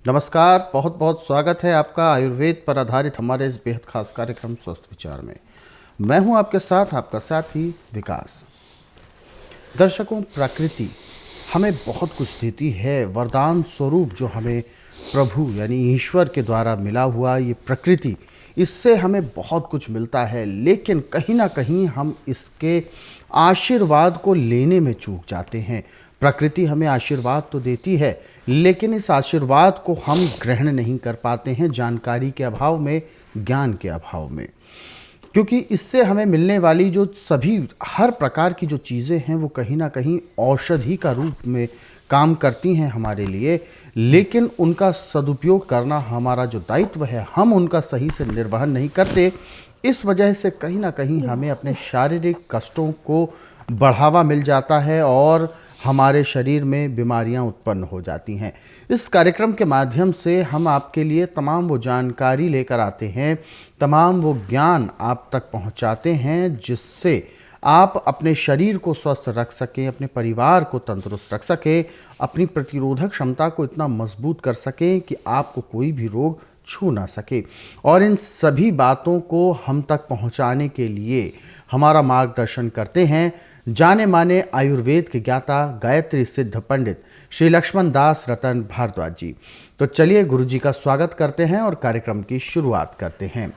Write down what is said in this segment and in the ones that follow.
नमस्कार, बहुत बहुत स्वागत है आपका आयुर्वेद पर आधारित हमारे इस बेहद खास कार्यक्रम स्वस्थ विचार में। मैं हूं आपके साथ आपका साथी विकास। दर्शकों, प्रकृति हमें बहुत कुछ देती है। वरदान स्वरूप जो हमें प्रभु यानी ईश्वर के द्वारा मिला हुआ ये प्रकृति, इससे हमें बहुत कुछ मिलता है, लेकिन कहीं ना कहीं हम इसके आशीर्वाद को लेने में चूक जाते हैं। प्रकृति हमें आशीर्वाद तो देती है, लेकिन इस आशीर्वाद को हम ग्रहण नहीं कर पाते हैं, जानकारी के अभाव में, ज्ञान के अभाव में। क्योंकि इससे हमें मिलने वाली जो सभी हर प्रकार की जो चीज़ें हैं वो कहीं ना कहीं औषधि का रूप में काम करती हैं हमारे लिए, लेकिन उनका सदुपयोग करना हमारा जो दायित्व है, हम उनका सही से निर्वहन नहीं करते। इस वजह से कहीं ना कहीं हमें अपने शारीरिक कष्टों को बढ़ावा मिल जाता है और हमारे शरीर में बीमारियां उत्पन्न हो जाती हैं। इस कार्यक्रम के माध्यम से हम आपके लिए तमाम वो जानकारी लेकर आते हैं, तमाम वो ज्ञान आप तक पहुंचाते हैं, जिससे आप अपने शरीर को स्वस्थ रख सकें, अपने परिवार को तंदुरुस्त रख सकें, अपनी प्रतिरोधक क्षमता को इतना मजबूत कर सकें कि आपको कोई भी रोग छू ना सके। और इन सभी बातों को हम तक पहुंचाने के लिए हमारा मार्गदर्शन करते हैं जाने माने आयुर्वेद के ज्ञाता गायत्री सिद्ध पंडित श्री लक्ष्मण दास रतन भारद्वाज जी। तो चलिए गुरु जी का स्वागत करते हैं और कार्यक्रम की शुरुआत करते हैं।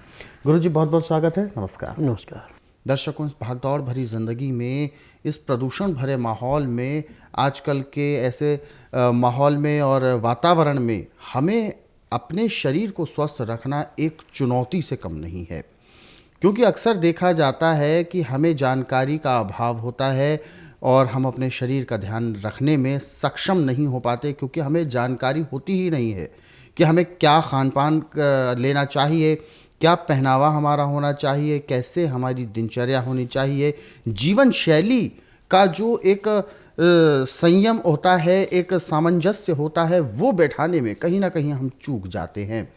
गुरु जी, बहुत बहुत स्वागत है। नमस्कार। नमस्कार। दर्शकों, इस भागदौड़ भरी जिंदगी में, इस प्रदूषण भरे माहौल में, आजकल के ऐसे माहौल में और वातावरण में हमें अपने शरीर को स्वस्थ रखना एक चुनौती से कम नहीं है। क्योंकि अक्सर देखा जाता है कि हमें जानकारी का अभाव होता है और हम अपने शरीर का ध्यान रखने में सक्षम नहीं हो पाते, क्योंकि हमें जानकारी होती ही नहीं है कि हमें क्या खान पान लेना चाहिए, क्या पहनावा हमारा होना चाहिए, कैसे हमारी दिनचर्या होनी चाहिए। जीवन शैली का जो एक संयम होता है, एक सामंजस्य होता है, वो बैठाने में कहीं ना कहीं हम चूक जाते हैं।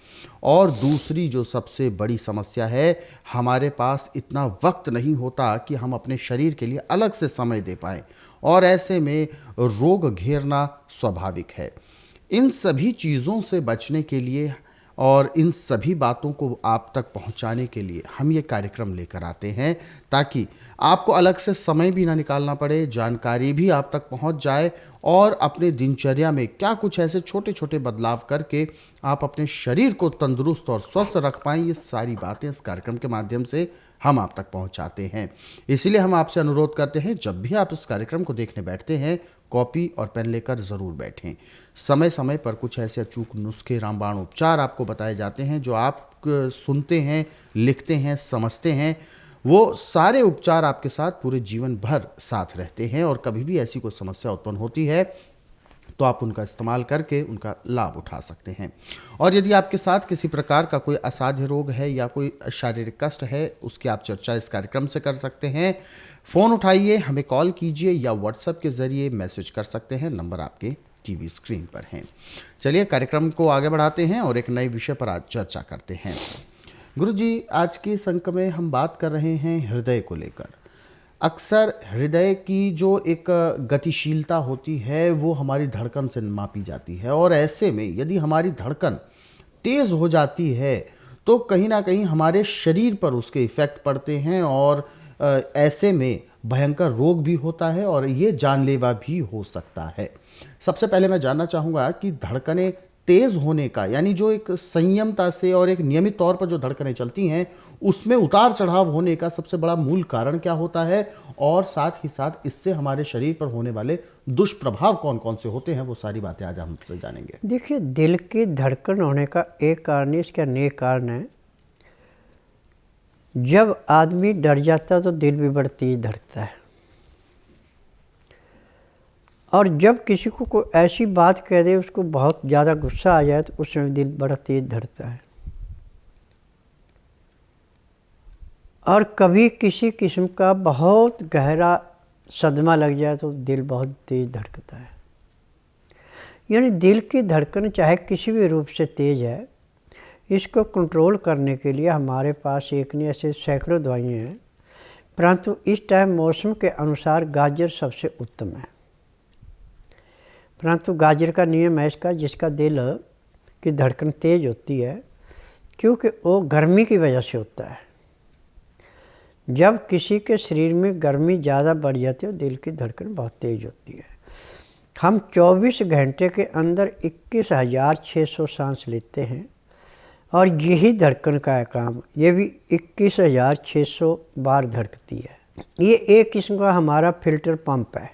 और दूसरी जो सबसे बड़ी समस्या है, हमारे पास इतना वक्त नहीं होता कि हम अपने शरीर के लिए अलग से समय दे पाएं, और ऐसे में रोग घेरना स्वाभाविक है। इन सभी चीज़ों से बचने के लिए और इन सभी बातों को आप तक पहुंचाने के लिए हम ये कार्यक्रम लेकर आते हैं, ताकि आपको अलग से समय भी ना निकालना पड़े, जानकारी भी आप तक पहुंच जाए, और अपने दिनचर्या में क्या कुछ ऐसे छोटे छोटे बदलाव करके आप अपने शरीर को तंदुरुस्त और स्वस्थ रख पाएं, ये सारी बातें इस कार्यक्रम के माध्यम से हम आप तक पहुंचाते हैं। इसलिए हम आपसे अनुरोध करते हैं, जब भी आप इस कार्यक्रम को देखने बैठते हैं, कॉपी और पेन लेकर ज़रूर बैठें। समय समय पर कुछ ऐसे अचूक नुस्खे, रामबाण उपचार आपको बताए जाते हैं, जो आप सुनते हैं, लिखते हैं, समझते हैं। वो सारे उपचार आपके साथ पूरे जीवन भर साथ रहते हैं, और कभी भी ऐसी कोई समस्या उत्पन्न होती है तो आप उनका इस्तेमाल करके उनका लाभ उठा सकते हैं। और यदि आपके साथ किसी प्रकार का कोई असाध्य रोग है या कोई शारीरिक कष्ट है, उसकी आप चर्चा इस कार्यक्रम से कर सकते हैं। फ़ोन उठाइए, हमें कॉल कीजिए या व्हाट्सएप के ज़रिए मैसेज कर सकते हैं। नंबर आपके टीवी स्क्रीन पर हैं। चलिए कार्यक्रम को आगे बढ़ाते हैं और एक नए विषय पर आज चर्चा करते हैं। गुरु जी, आज के इस अंक में हम बात कर रहे हैं हृदय को लेकर। अक्सर हृदय की जो एक गतिशीलता होती है वो हमारी धड़कन से मापी जाती है, और ऐसे में यदि हमारी धड़कन तेज़ हो जाती है तो कहीं ना कहीं हमारे शरीर पर उसके इफ़ेक्ट पड़ते हैं, और ऐसे में भयंकर रोग भी होता है और ये जानलेवा भी हो सकता है। सबसे पहले मैं जानना चाहूँगा कि धड़कनें तेज़ होने का, यानी जो एक संयमता से और एक नियमित तौर पर जो धड़कनें चलती हैं, उसमें उतार चढ़ाव होने का सबसे बड़ा मूल कारण क्या होता है, और साथ ही साथ इससे हमारे शरीर पर होने वाले दुष्प्रभाव कौन कौन से होते हैं, वो सारी बातें आज हम आपसे जानेंगे। देखिए, दिल की धड़कन होने का एक कारण, इसके अनेक कारण है। जब आदमी डर जाता है तो दिल भी बड़ा तेज धड़कता है, और जब किसी को कोई ऐसी बात कह दे, उसको बहुत ज़्यादा गुस्सा आ जाए, तो उसमें दिल बड़ा तेज धड़कता है। और कभी किसी किस्म का बहुत गहरा सदमा लग जाए तो दिल बहुत तेज धड़कता है। यानी दिल की धड़कन चाहे किसी भी रूप से तेज है, इसको कंट्रोल करने के लिए हमारे पास एक नहीं ऐसे सैकड़ों दवाइयाँ हैं, परंतु इस टाइम मौसम के अनुसार गाजर सबसे उत्तम है। परंतु गाजर का नियम है इसका, जिसका दिल की धड़कन तेज होती है, क्योंकि वो गर्मी की वजह से होता है। जब किसी के शरीर में गर्मी ज़्यादा बढ़ जाती है तो दिल की धड़कन बहुत तेज होती है। हम 24 घंटे के अंदर 21,600 सांस लेते हैं और यही धड़कन का है काम। ये भी 21,600 बार धड़कती है। ये एक किस्म का हमारा फिल्टर पंप है।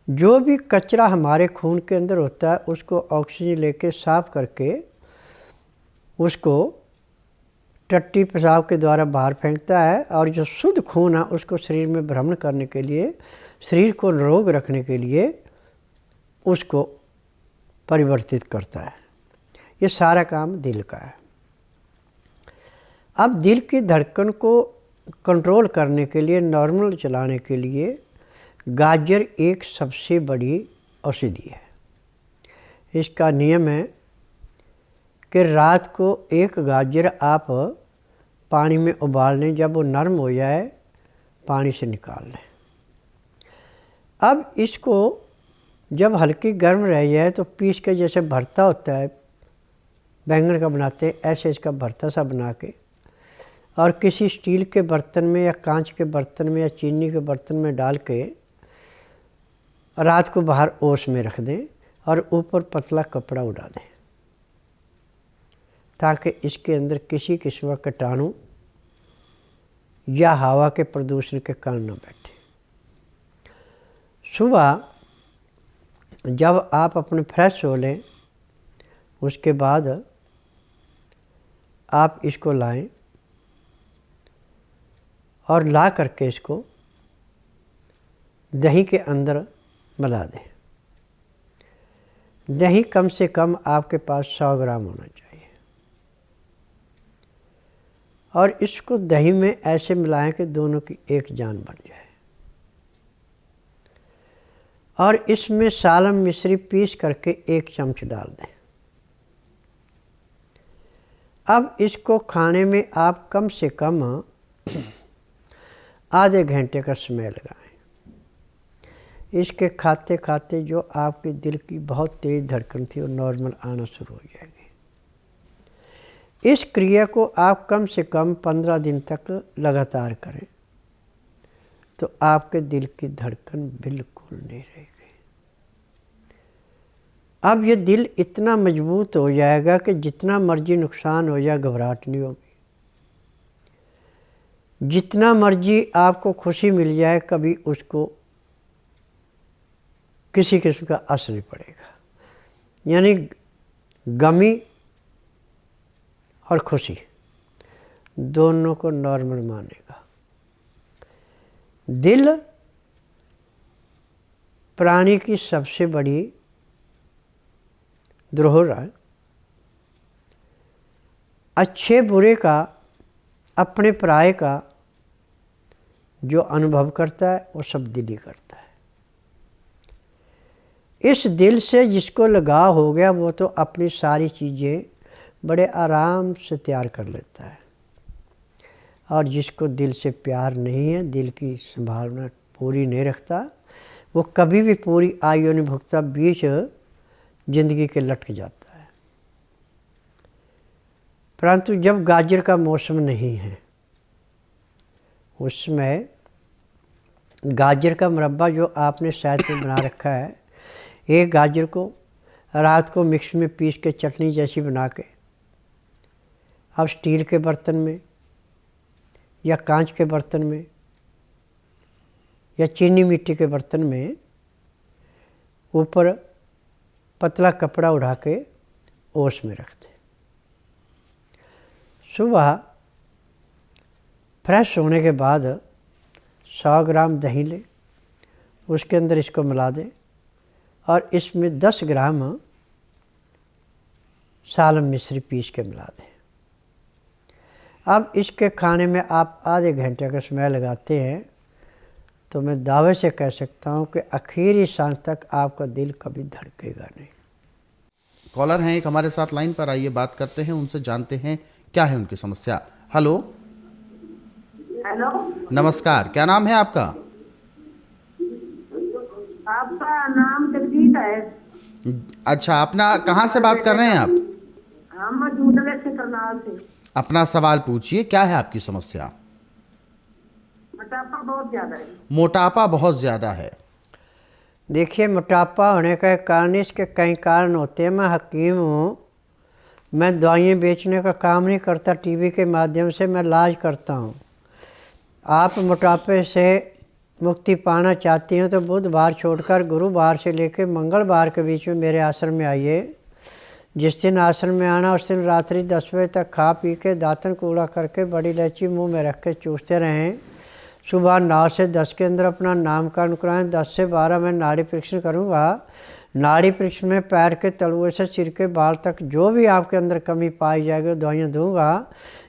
जो भी कचरा हमारे खून के अंदर होता है उसको ऑक्सीजन लेके साफ करके उसको टट्टी पेशाब के द्वारा बाहर फेंकता है, और जो शुद्ध खून है उसको शरीर में भ्रमण करने के लिए, शरीर को निरोग रखने के लिए उसको परिवर्तित करता है। ये सारा काम दिल का है। अब दिल की धड़कन को कंट्रोल करने के लिए, नॉर्मल चलाने के लिए गाजर एक सबसे बड़ी औषधि है। इसका नियम है कि रात को एक गाजर आप पानी में उबाल लें, जब वो नरम हो जाए पानी से निकाल लें। अब इसको जब हल्की गर्म रह जाए तो पीस के, जैसे भरता होता है बैंगन का बनाते हैं, ऐसे इसका भरता सा बना के और किसी स्टील के बर्तन में या कांच के बर्तन में या चीनी के बर्तन में डाल के रात को बाहर ओस में रख दें और ऊपर पतला कपड़ा उड़ा दें, ताकि इसके अंदर किसी किस्म का कीटाणु या हवा के प्रदूषण के कारण न बैठे। सुबह जब आप अपने फ्रेश हो लें उसके बाद आप इसको लाएं और ला करके इसको दही के अंदर मिला दें। दही कम से कम आपके पास 100 ग्राम होना चाहिए और इसको दही में ऐसे मिलाएं कि दोनों की एक जान बन जाए। और इसमें सालम मिश्री पीस करके 1 चम्मच डाल दें। अब इसको खाने में आप कम से कम आधे घंटे का समय लगाएं। इसके खाते खाते जो आपके दिल की बहुत तेज़ धड़कन थी वो नॉर्मल आना शुरू हो जाएगी। इस क्रिया को आप कम से कम 15 दिन तक लगातार करें तो आपके दिल की धड़कन बिल्कुल नहीं रहेगी। अब ये दिल इतना मजबूत हो जाएगा कि जितना मर्जी नुकसान हो जाए घबराहट नहीं होगी। जितना मर्जी आपको खुशी मिल जाए कभी उसको किसी किस्म का असर नहीं पड़ेगा। यानी गमी और खुशी दोनों को नॉर्मल मानेगा। दिल प्राणी की सबसे बड़ी धरोहर है। अच्छे बुरे का, अपने पराये का जो अनुभव करता है वो सब दिल ही करता है। इस दिल से जिसको लगाव हो गया वो तो अपनी सारी चीज़ें बड़े आराम से तैयार कर लेता है, और जिसको दिल से प्यार नहीं है, दिल की संभावना पूरी नहीं रखता, वो कभी भी पूरी आयु नहीं भुगता, बीच जिंदगी के लटक जाता है। परंतु जब गाजर का मौसम नहीं है उसमें गाजर का मुरब्बा जो आपने शायद में बना रखा है, एक गाजर को रात को मिक्स में पीस के चटनी जैसी बना के अब स्टील के बर्तन में या कांच के बर्तन में या चीनी मिट्टी के बर्तन में ऊपर पतला कपड़ा उड़ा के ओस में रख दें। सुबह फ्रेश होने के बाद 100 ग्राम दही लें, उसके अंदर इसको मिला दें और इसमें 10 ग्राम सालम मिश्री पीस के मिला दें। अब इसके खाने में आप आधे घंटे का समय लगाते हैं तो मैं दावे से कह सकता हूँ कि आखिरी सांस तक आपका दिल कभी धड़केगा नहीं। कॉलर हैं एक हमारे साथ लाइन पर, आइए बात करते हैं उनसे, जानते हैं क्या है उनकी समस्या। हेलो। हेलो, नमस्कार, क्या नाम है आपका? आपका नाम जगजीत है। अच्छा, अपना कहाँ से बात कर रहे हैं आप? हम जूडले से करनाल से। अपना सवाल पूछिए, क्या है आपकी समस्या? मोटापा बहुत ज्यादा है। मोटापा बहुत ज़्यादा है। देखिए, मोटापा होने का एक कारण, इसके कई कारण होते हैं। मैं हकीम हूँ, मैं दवाइयाँ बेचने का काम नहीं करता, टीवी के माध्यम से मैं इलाज करता हूँ। आप मोटापे से मुक्ति पाना चाहती हैं तो बुधवार छोड़कर गुरुवार से लेकर मंगलवार के बीच में मेरे आश्रम में आइए। जिस दिन आश्रम में आना उस दिन रात्रि 10 बजे तक खा पी के दातन कूड़ा करके बड़ी इलायची मुंह में रख के चूसते रहें। सुबह 9 से 10 के अंदर अपना नामकरण कराएं। 10 से 12 मैं नाड़ी परीक्षण करूँगा। नाड़ी परीक्षण में पैर के तलुए से सिर के बाल तक जो भी आपके अंदर कमी पाई जाएगी वो दवाइयाँ दूँगा।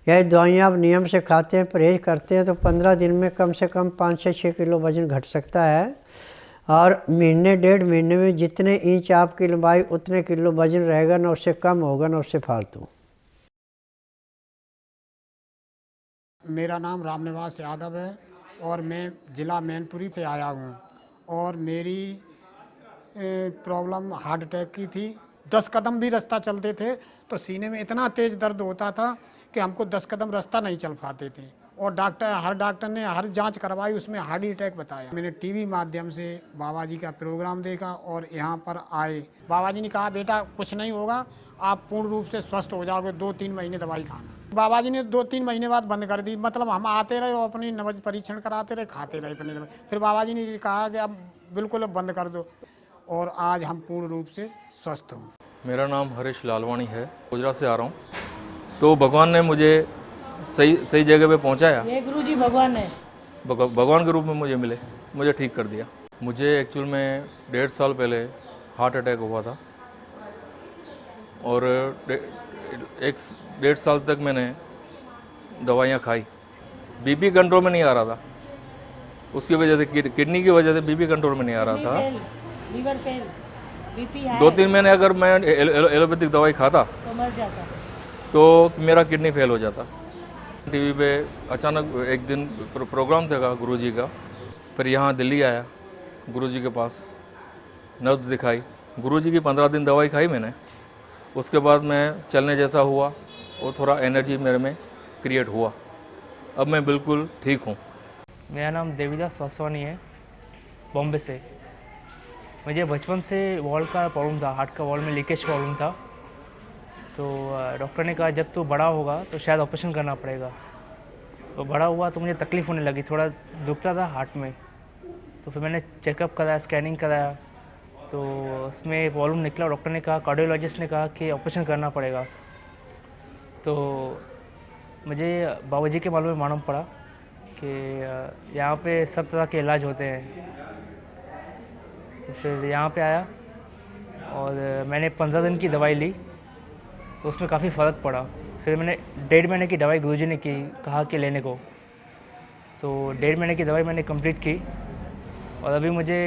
यह दवाइयाँ आप नियम से खाते हैं, परहेज करते हैं तो 15 दिन में कम से कम 5 से 6 किलो वजन घट सकता है। और महीने 1.5 महीने में जितने इंच आपकी लंबाई उतने किलो वजन रहेगा, ना उससे कम होगा ना उससे फालतू। मेरा नाम रामनिवास यादव है और मैं ज़िला मैनपुरी से आया हूँ और मेरी प्रॉब्लम हार्ट अटैक की थी। 10 कदम भी रास्ता चलते थे तो सीने में इतना तेज़ दर्द होता था कि हमको 10 कदम रास्ता नहीं चल पाते थे और हर डॉक्टर ने हर जांच करवाई, उसमें हार्ट अटैक बताया। मैंने टीवी माध्यम से बाबा जी का प्रोग्राम देखा और यहाँ पर आए। बाबा जी ने कहा बेटा कुछ नहीं होगा, आप पूर्ण रूप से स्वस्थ हो जाओगे, 2-3 महीने दवाई खाना। बाबा जी ने 2-3 महीने बाद बंद कर दी। मतलब हम आते रहे और अपनी नब्ज परीक्षण कराते रहे, खाते रहे अपनी दवाई। फिर बाबा जी ने कहा कि अब बिल्कुल बंद कर दो और आज हम पूर्ण रूप से स्वस्थ हूँ। मेरा नाम हरीश लालवाणी है, गुजरात से आ रहा हूँ। तो भगवान ने मुझे सही जगह पे पहुँचाया। ये गुरुजी भगवान है, भगवान के रूप में मुझे मिले, मुझे ठीक कर दिया। मुझे एक्चुअल में 1.5 साल पहले हार्ट अटैक हुआ था और 1.5 साल तक मैंने दवाइयाँ खाई। बीपी कंट्रोल में नहीं आ रहा था, उसकी वजह से किडनी की वजह से बीपी कंट्रोल में नहीं आ रहा था। लीवर फेल, बीपी हाई, 2-3 महीने अगर मैं एलोपैथिक दवाई खाता तो मर जाता। तो मेरा किडनी फेल हो जाता। टीवी पे अचानक एक दिन प्रोग्राम था गुरुजी का, फिर यहाँ दिल्ली आया गुरुजी के पास, नब्ज दिखाई। गुरुजी की 15 दिन दवाई खाई मैंने। उसके बाद मैं चलने जैसा हुआ और थोड़ा एनर्जी मेरे में क्रिएट हुआ। अब मैं बिल्कुल ठीक हूँ। मेरा नाम देवीदास वासवानी है, बॉम्बे से। मुझे बचपन से वॉल का प्रॉब्लम था, हार्ट का वॉल में लीकेज प्रॉब्लम था। तो डॉक्टर ने कहा जब तू बड़ा होगा तो शायद ऑपरेशन करना पड़ेगा। तो बड़ा हुआ तो मुझे तकलीफ़ होने लगी, थोड़ा दुखता था हार्ट में। तो फिर मैंने चेकअप कराया, स्कैनिंग कराया, तो उसमें प्रॉब्लम निकला। डॉक्टर ने कहा, कार्डियोलॉजिस्ट ने कहा कि ऑपरेशन करना पड़ेगा। तो मुझे बाबा जी के मालूम में मालूम पड़ा कि यहाँ पे सब तरह के इलाज होते हैं। तो फिर यहाँ पे आया और मैंने 15 दिन की दवाई ली तो उसमें काफ़ी फ़र्क पड़ा। फिर मैंने 1.5 महीने की दवाई गुरुजी ने कहा कि लेने को, तो 1.5 महीने की दवाई मैंने कंप्लीट की और अभी मुझे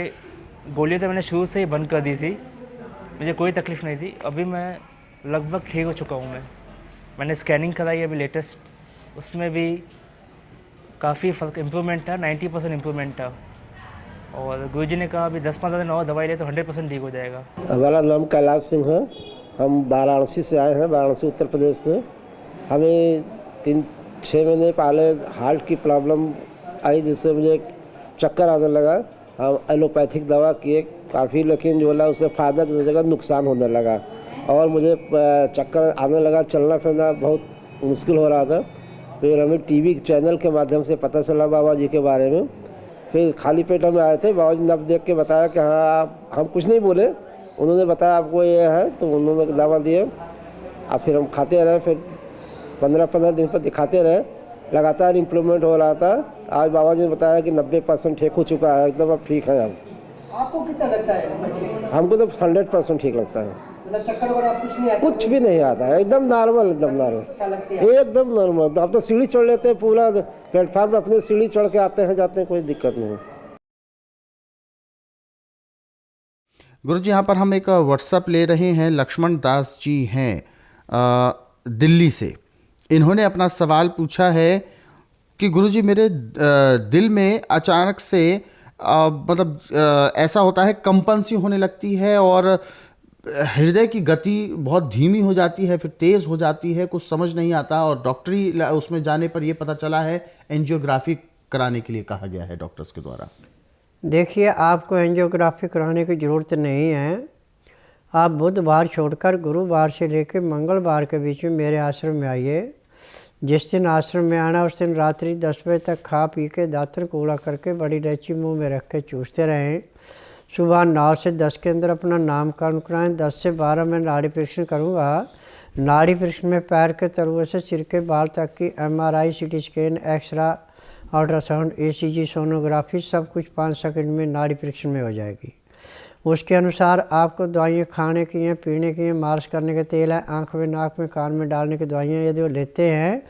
गोलियाँ तो मैंने शुरू से ही बंद कर दी थी, मुझे कोई तकलीफ़ नहीं थी। अभी मैं लगभग ठीक हो चुका हूँ। मैंने स्कैनिंग कराई अभी लेटेस्ट, उसमें भी काफ़ी फ़र्क इम्प्रूवमेंट था, 90% इम्प्रूवमेंट था। और गुरुजी ने कहा अभी 10-15 दिन और दवाई ले तो 100% ठीक हो जाएगा। हमारा नाम कैलाश सिंह है, हम वाराणसी से आए हैं, वाराणसी उत्तर प्रदेश से। हमें 3-6 महीने पहले हार्ट की प्रॉब्लम आई जिससे मुझे चक्कर आने लगा। हम एलोपैथिक दवा किए काफ़ी, लेकिन जो है उससे फ़ायदा की जगह नुकसान होने लगा और मुझे चक्कर आने लगा, चलना फिरना बहुत मुश्किल हो रहा था। फिर हमें टीवी चैनल के माध्यम से पता चला बाबा जी के बारे में। फिर खाली पेट हम आए थे, बाबा जी ने देख के बताया कि हाँ, हम कुछ नहीं बोले, उन्होंने बताया आपको ये है, तो उन्होंने दवा दिए। अब फिर हम खाते रहे, फिर 15-15 दिन पर दिखाते रहे, लगातार इम्प्रूवमेंट हो रहा था। आज बाबा जी ने बताया कि 90% ठीक हो चुका है, एकदम अब ठीक है। हम आपको कितना लगता है? हमको तो 100% ठीक लगता है, मतलब चक्कर वगैरह कुछ नहीं आता? कुछ भी नहीं आता है, एकदम नॉर्मल, एकदम नॉर्मल, एकदम नॉर्मल। अब तो सीढ़ी चढ़ लेते हैं, पूरा प्लेटफार्म पर अपने सीढ़ी चढ़ के आते हैं जाते हैं, कोई दिक्कत नहीं। गुरुजी, यहाँ पर हम एक व्हाट्सएप ले रहे हैं। लक्ष्मण दास जी हैं दिल्ली से। इन्होंने अपना सवाल पूछा है कि गुरुजी मेरे दिल में अचानक से मतलब ऐसा होता है, कंपन सी होने लगती है और हृदय की गति बहुत धीमी हो जाती है, फिर तेज़ हो जाती है, कुछ समझ नहीं आता, और डॉक्टरी उसमें जाने पर यह पता चला है एंजियोग्राफी कराने के लिए कहा गया है डॉक्टर्स के द्वारा। देखिए, आपको एंजियोग्राफी कराने की ज़रूरत नहीं है। आप बुधवार छोड़कर गुरुवार से लेकर मंगलवार के बीच में मेरे आश्रम में आइए। जिस दिन आश्रम में आना उस दिन रात्रि 10 बजे तक खा पी के दातन कूड़ा करके बड़ी इलायची मुंह में रख के चूसते रहें। सुबह 9 से 10 के अंदर अपना नामकरण कराएं। 10 से 12 में नाड़ी परीक्षण करूँगा। नाड़ी परीक्षण में पैर के तलुए से सिर के बाल तक की MRI, CT scan, x-ray, ultrasound, ECG, sonography सब कुछ 5 सेकंड में नाड़ी परीक्षण में हो जाएगी। उसके अनुसार आपको दवाइयाँ खाने की हैं, पीने की हैं, मालिश करने के तेल है, आँख में, नाक में, कान में डालने की दवाइयाँ यदि वो लेते हैं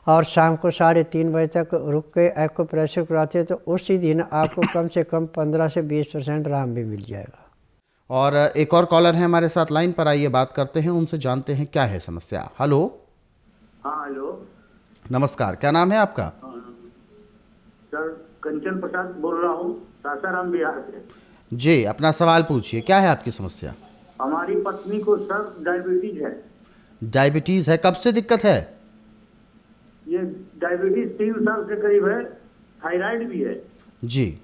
और शाम को 3:30 बजे तक रुक के एक्को प्रेशर कराते हैं तो उसी दिन आपको कम से कम 15 से 20% आराम भी मिल जाएगा। और एक और कॉलर है हमारे साथ लाइन पर, आइए बात करते हैं उनसे, जानते हैं क्या है समस्या। हेलो। हाँ हेलो, नमस्कार, क्या नाम है आपका? सर कंचन प्रसाद बोल रहा हूँ, सासाराम बिहार से। जी, अपना सवाल पूछिए, क्या है आपकी समस्या? हमारी पत्नी को सर डायबिटीज है। डायबिटीज़ है, कब से दिक्कत है? ये डायबिटीज 3 साल से करीब है, थायराइड भी है। जी,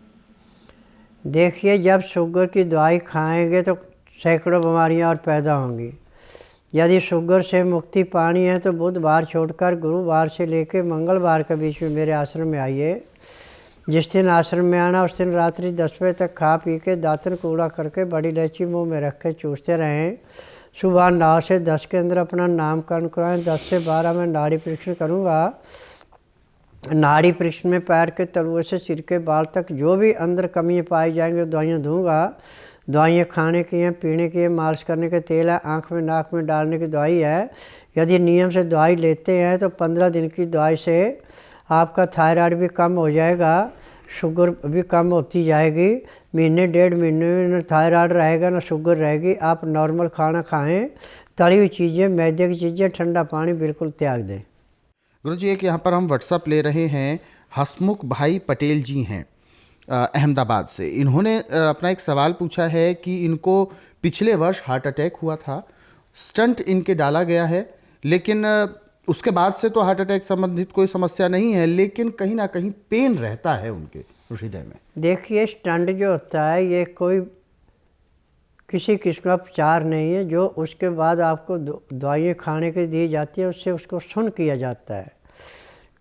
देखिए, जब शुगर की दवाई खाएंगे तो सैकड़ों बीमारियां और पैदा होंगी। यदि शुगर से मुक्ति पानी है तो बुधवार छोड़कर गुरुवार से लेकर मंगलवार के बीच में मेरे आश्रम में आइए। जिस दिन आश्रम में आना उस दिन रात्रि 10 बजे तक खा पी के दातन कूड़ा करके बड़ी इलायची मुंह में रख के चूसते रहें। सुबह 9 से 10 के अंदर अपना नामकरण कराएं। 10 से 12 में नाड़ी परीक्षण करूँगा। नाड़ी परीक्षण में पैर के तलुए से सिर के बाल तक जो भी अंदर कमियाँ पाई जाएंगी वो दवाइयाँ दूंगा। दवाइयाँ खाने की हैं, पीने की हैं, मालिश करने के तेल है, आँख में, नाक में डालने की दवाई है। यदि नियम से दवाई लेते हैं तो 15 दिन की दवाई से आपका थायराइड भी कम हो जाएगा, शुगर भी कम होती जाएगी। महीने 1.5 महीने में न थायराइड रहेगा न शुगर रहेगी। आप नॉर्मल खाना खाएं, तली हुई चीज़ें, मैदे की चीज़ें, ठंडा पानी बिल्कुल त्याग दें। गुरुजी, एक यहाँ पर हम व्हाट्सअप ले रहे हैं, हसमुख भाई पटेल जी हैं अहमदाबाद से। इन्होंने अपना एक सवाल पूछा है कि इनको पिछले वर्ष हार्ट अटैक हुआ था, स्टंट इनके डाला गया है, लेकिन उसके बाद से तो हार्ट अटैक संबंधित कोई समस्या नहीं है, लेकिन कहीं ना कहीं पेन रहता है उनके हृदय में। देखिए, स्टंट जो होता है ये कोई किसी किस्म का उपचार नहीं है। जो उसके बाद आपको दवाइयाँ खाने की दी जाती है उससे उसको सुन्न किया जाता है।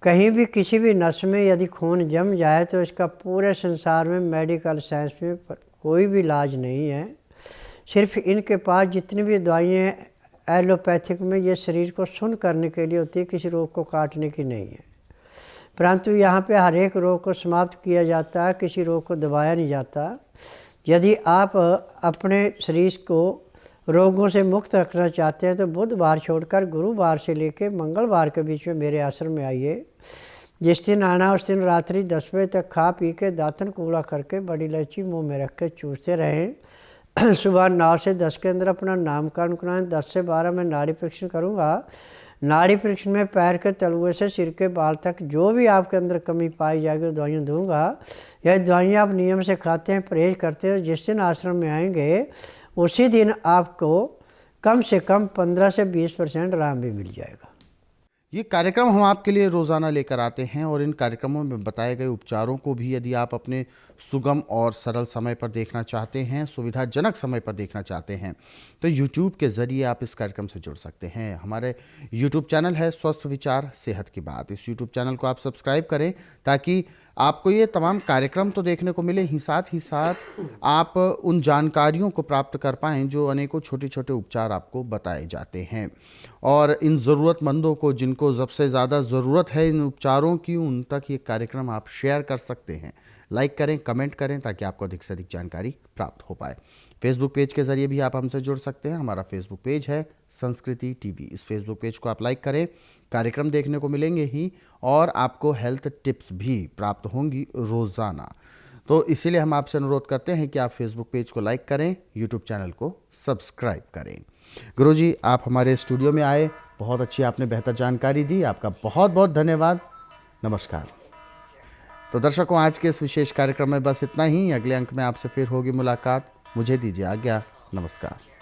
कहीं भी किसी भी नस में यदि खून जम जाए तो इसका पूरे संसार में मेडिकल साइंस में कोई भी इलाज नहीं है। सिर्फ इनके पास जितनी भी दवाइयाँ एलोपैथिक में ये शरीर को सुन्न करने के लिए होती है, किसी रोग को काटने की नहीं है। परंतु यहाँ पे हर एक रोग को समाप्त किया जाता है, किसी रोग को दबाया नहीं जाता। यदि आप अपने शरीर को रोगों से मुक्त रखना चाहते हैं तो बुधवार छोड़कर गुरुवार से लेकर मंगलवार के बीच में मेरे आश्रम में आइए। जिस दिन आना उस दिन रात्रि 10 बजे तक खा पी के दातन कूड़ा करके बड़ी इलायची मुँह में रख के चूसते रहें। सुबह 9 से 10 के अंदर अपना नामकरण कराएं। 10 से 12 में नाड़ी परीक्षण करूँगा। नाड़ी परीक्षण में पैर के तलुए से सिर के बाल तक जो भी आपके अंदर कमी पाई जाएगी वो दवाइयाँ दूंगा। यह दवाइयाँ आप नियम से खाते हैं, परहेज करते हैं, जिस दिन आश्रम में आएंगे उसी दिन आपको कम से कम 15 से 20% आराम भी मिल जाएगा। ये कार्यक्रम हम आपके लिए रोज़ाना लेकर आते हैं और इन कार्यक्रमों में बताए गए उपचारों को भी यदि आप अपने सुगम और सरल समय पर देखना चाहते हैं, सुविधाजनक समय पर देखना चाहते हैं, तो YouTube के ज़रिए आप इस कार्यक्रम से जुड़ सकते हैं। हमारे YouTube चैनल है स्वस्थ विचार सेहत की बात। इस YouTube चैनल को आप सब्सक्राइब करें ताकि आपको ये तमाम कार्यक्रम तो देखने को मिले, ही साथ आप उन जानकारियों को प्राप्त कर पाएँ जो अनेकों छोटे छोटे उपचार आपको बताए जाते हैं। और इन ज़रूरतमंदों को, जिनको सबसे ज़्यादा ज़रूरत है इन उपचारों की, उन तक ये कार्यक्रम आप शेयर कर सकते हैं। लाइक करें, कमेंट करें ताकि आपको अधिक से अधिक जानकारी प्राप्त हो पाए। फेसबुक पेज के ज़रिए भी आप हमसे जुड़ सकते हैं। हमारा फेसबुक पेज है संस्कृति टीवी। इस फेसबुक पेज को आप लाइक करें, कार्यक्रम देखने को मिलेंगे ही और आपको हेल्थ टिप्स भी प्राप्त होंगी रोज़ाना। तो इसीलिए हम आपसे अनुरोध करते हैं कि आप फेसबुक पेज को लाइक करें, यूट्यूब चैनल को सब्सक्राइब करें। गुरुजी, आप हमारे स्टूडियो में आए, बहुत अच्छी आपने बेहतर जानकारी दी, आपका बहुत बहुत धन्यवाद। नमस्कार। तो दर्शकों, आज के इस विशेष कार्यक्रम में बस इतना ही। अगले अंक में आपसे फिर होगी मुलाकात। मुझे दीजिए आज्ञा। नमस्कार।